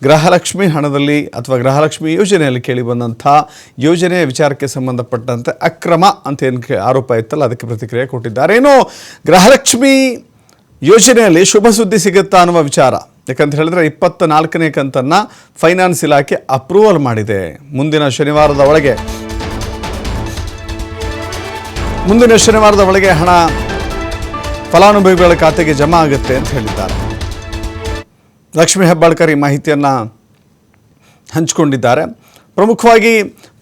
ಗೃಹಲಕ್ಷ್ಮಿ ಹಣದಲ್ಲಿ ಅಥವಾ ಗೃಹಲಕ್ಷ್ಮಿ ಯೋಜನೆಯಲ್ಲಿ ಕೇಳಿಬಂದಂಥ ಯೋಜನೆಯ ವಿಚಾರಕ್ಕೆ ಸಂಬಂಧಪಟ್ಟಂತೆ ಅಕ್ರಮ ಅಂತ ಏನು ಆರೋಪ ಇತ್ತಲ್ಲ ಅದಕ್ಕೆ ಪ್ರತಿಕ್ರಿಯೆ ಕೊಟ್ಟಿದ್ದಾರೆ. ಏನು ಗೃಹಲಕ್ಷ್ಮಿ ಯೋಜನೆಯಲ್ಲಿ ಶುಭ ಸುದ್ದಿ ಸಿಗುತ್ತಾ ಅನ್ನುವ ವಿಚಾರ, ಯಾಕಂತ ಹೇಳಿದ್ರೆ 24ನೇ ಕಂತನ್ನು ಫೈನಾನ್ಸ್ ಇಲಾಖೆ ಅಪ್ರೂವಲ್ ಮಾಡಿದೆ. ಮುಂದಿನ ಶನಿವಾರದ ಒಳಗೆ ಹಣ ಫಲಾನುಭವಿಗಳ ಖಾತೆಗೆ ಜಮಾ ಆಗುತ್ತೆ ಅಂತ ಹೇಳಿದ್ದಾರೆ. ಲಕ್ಷ್ಮೀ ಹೆಬ್ಬಾಳ್ಕರ್ ಈ ಮಾಹಿತಿಯನ್ನು ಹಂಚಿಕೊಂಡಿದ್ದಾರೆ. ಪ್ರಮುಖವಾಗಿ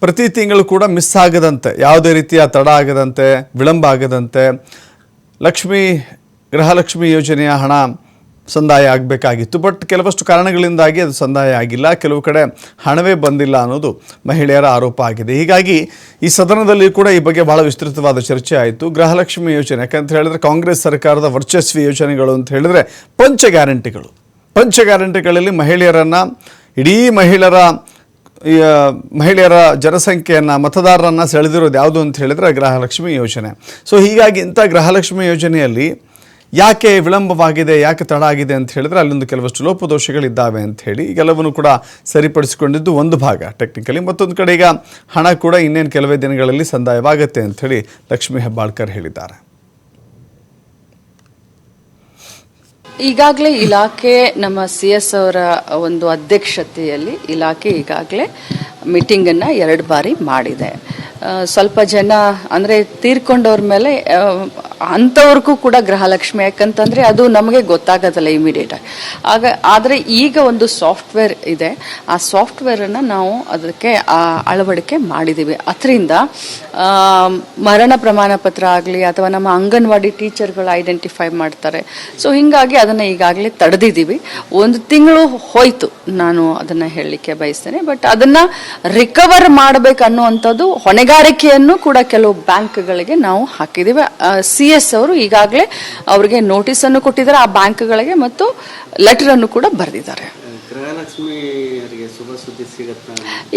ಪ್ರತಿ ತಿಂಗಳು ಕೂಡ ಮಿಸ್ ಆಗದಂತೆ, ಯಾವುದೇ ರೀತಿಯ ತಡ ಆಗದಂತೆ, ವಿಳಂಬ ಆಗದಂತೆ ಗೃಹಲಕ್ಷ್ಮಿ ಯೋಜನೆಯ ಹಣ ಸಂದಾಯ ಆಗಬೇಕಾಗಿತ್ತು. ಬಟ್ ಕೆಲವಷ್ಟು ಕಾರಣಗಳಿಂದಾಗಿ ಅದು ಸಂದಾಯ ಆಗಿಲ್ಲ. ಕೆಲವು ಕಡೆ ಹಣವೇ ಬಂದಿಲ್ಲ ಅನ್ನೋದು ಮಹಿಳೆಯರ ಆರೋಪ ಆಗಿದೆ. ಹೀಗಾಗಿ ಈ ಸದನದಲ್ಲಿ ಕೂಡ ಈ ಬಗ್ಗೆ ಬಹಳ ವಿಸ್ತೃತವಾದ ಚರ್ಚೆ ಆಯಿತು. ಗೃಹಲಕ್ಷ್ಮಿ ಯೋಜನೆ ಯಾಕಂತ ಹೇಳಿದ್ರೆ ಕಾಂಗ್ರೆಸ್ ಸರ್ಕಾರದ ವರ್ಚಸ್ವಿ ಯೋಜನೆಗಳು ಅಂತ ಹೇಳಿದ್ರೆ ಪಂಚ ಗ್ಯಾರಂಟಿಗಳಲ್ಲಿ ಮಹಿಳೆಯರನ್ನು, ಇಡೀ ಮಹಿಳೆಯರ ಜನಸಂಖ್ಯೆಯನ್ನು, ಮತದಾರರನ್ನು ಸೆಳೆದಿರೋದು ಯಾವುದು ಅಂತ ಹೇಳಿದ್ರೆ ಗೃಹಲಕ್ಷ್ಮಿ ಯೋಜನೆ. ಸೊ ಹೀಗಾಗಿ ಇಂಥ ಗೃಹಲಕ್ಷ್ಮಿ ಯೋಜನೆಯಲ್ಲಿ ಯಾಕೆ ವಿಳಂಬವಾಗಿದೆ, ಯಾಕೆ ತಡ ಆಗಿದೆ ಅಂತ ಹೇಳಿದ್ರೆ ಅಲ್ಲೊಂದು ಕೆಲವಷ್ಟು ಲೋಪದೋಷಗಳಿದ್ದಾವೆ ಅಂತ ಹೇಳಿ ಎಲ್ಲವನ್ನೂ ಕೂಡ ಸರಿಪಡಿಸಿಕೊಂಡಿದ್ದು ಒಂದು ಭಾಗ ಟೆಕ್ನಿಕಲಿ. ಮತ್ತೊಂದು ಕಡೆ ಈಗ ಹಣ ಕೂಡ ಇನ್ನೇನು ಕೆಲವೇ ದಿನಗಳಲ್ಲಿ ಸಂದಾಯವಾಗುತ್ತೆ ಅಂತ ಹೇಳಿ ಲಕ್ಷ್ಮೀ ಹೆಬ್ಬಾಳ್ಕರ್ ಹೇಳಿದ್ದಾರೆ. ಈಗಾಗಲೇ ಇಲಾಖೆ ನಮ್ಮ CS ಅವರ ಒಂದು ಅಧ್ಯಕ್ಷತೆಯಲ್ಲಿ ಇಲಾಖೆ ಈಗಾಗಲೇ ಮೀಟಿಂಗನ್ನು 2 ಬಾರಿ ಮಾಡಿದೆ. ಸ್ವಲ್ಪ ಜನ ಅಂದರೆ ತೀರ್ಕೊಂಡವ್ರ ಮೇಲೆ ಅಂಥವ್ರಿಗೂ ಕೂಡ ಗೃಹಲಕ್ಷ್ಮಿ, ಯಾಕಂತಂದರೆ ಅದು ನಮಗೆ ಗೊತ್ತಾಗೋದಲ್ಲ ಇಮಿಡಿಯೇಟಾಗಿ. ಆದರೆ ಈಗ ಒಂದು ಸಾಫ್ಟ್ವೇರ್ ಇದೆ, ಆ ಸಾಫ್ಟ್ವೇರನ್ನು ನಾವು ಅದಕ್ಕೆ ಅಳವಡಿಕೆ ಮಾಡಿದ್ದೀವಿ. ಅದರಿಂದ ಮರಣ ಪ್ರಮಾಣ ಪತ್ರ ಆಗಲಿ ಅಥವಾ ನಮ್ಮ ಅಂಗನವಾಡಿ ಟೀಚರ್ಗಳು ಐಡೆಂಟಿಫೈ ಮಾಡ್ತಾರೆ. ಸೊ ಹೀಗಾಗಿ ಅದನ್ನು ಈಗಾಗಲೇ ತಡೆದಿದ್ದೀವಿ. 1 ತಿಂಗಳು ಹೋಯಿತು, ನಾನು ಅದನ್ನು ಹೇಳಲಿಕ್ಕೆ ಬಯಸ್ತೇನೆ. ಬಟ್ ಅದನ್ನು ರಿಕವರ್ ಮಾಡಬೇಕನ್ನುವಂಥದ್ದು ಹೊಣೆಗಾರಿಕೆಯನ್ನು ಕೂಡ ಕೆಲವು ಬ್ಯಾಂಕ್ಗಳಿಗೆ ನಾವು ಹಾಕಿದ್ದೀವಿ. CS ಅವರು ಈಗಾಗಲೇ ಅವರಿಗೆ ನೋಟಿಸನ್ನು ಕೊಟ್ಟಿದ್ದಾರೆ, ಆ ಬ್ಯಾಂಕ್ಗಳಿಗೆ, ಮತ್ತು ಲೆಟರ್ ಅನ್ನು ಕೂಡ ಬರೆದಿದ್ದಾರೆ.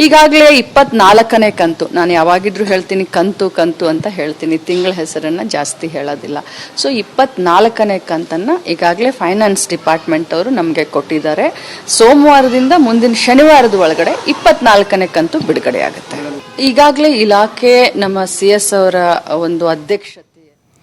ಈಗಾಗಲೇ 24ನೇ ಕಂತು, ನಾನು ಯಾವಾಗಿದ್ರೂ ಹೇಳ್ತೀನಿ ಕಂತು ಅಂತ ಹೇಳ್ತೀನಿ, ತಿಂಗಳ ಹೆಸರನ್ನ ಜಾಸ್ತಿ ಹೇಳೋದಿಲ್ಲ. ಸೊ 24ನೇ ಕಂತನ್ನ ಈಗಾಗಲೇ ಫೈನಾನ್ಸ್ ಡಿಪಾರ್ಟ್ಮೆಂಟ್ ಅವರು ನಮಗೆ ಕೊಟ್ಟಿದ್ದಾರೆ. ಸೋಮವಾರದಿಂದ ಮುಂದಿನ ಶನಿವಾರದ ಒಳಗಡೆ 24ನೇ ಕಂತು ಬಿಡುಗಡೆ ಆಗುತ್ತೆ. ಈಗಾಗಲೇ ಇಲಾಖೆ ನಮ್ಮ CS ಅವರ ಒಂದು ಅಧ್ಯಕ್ಷತೆ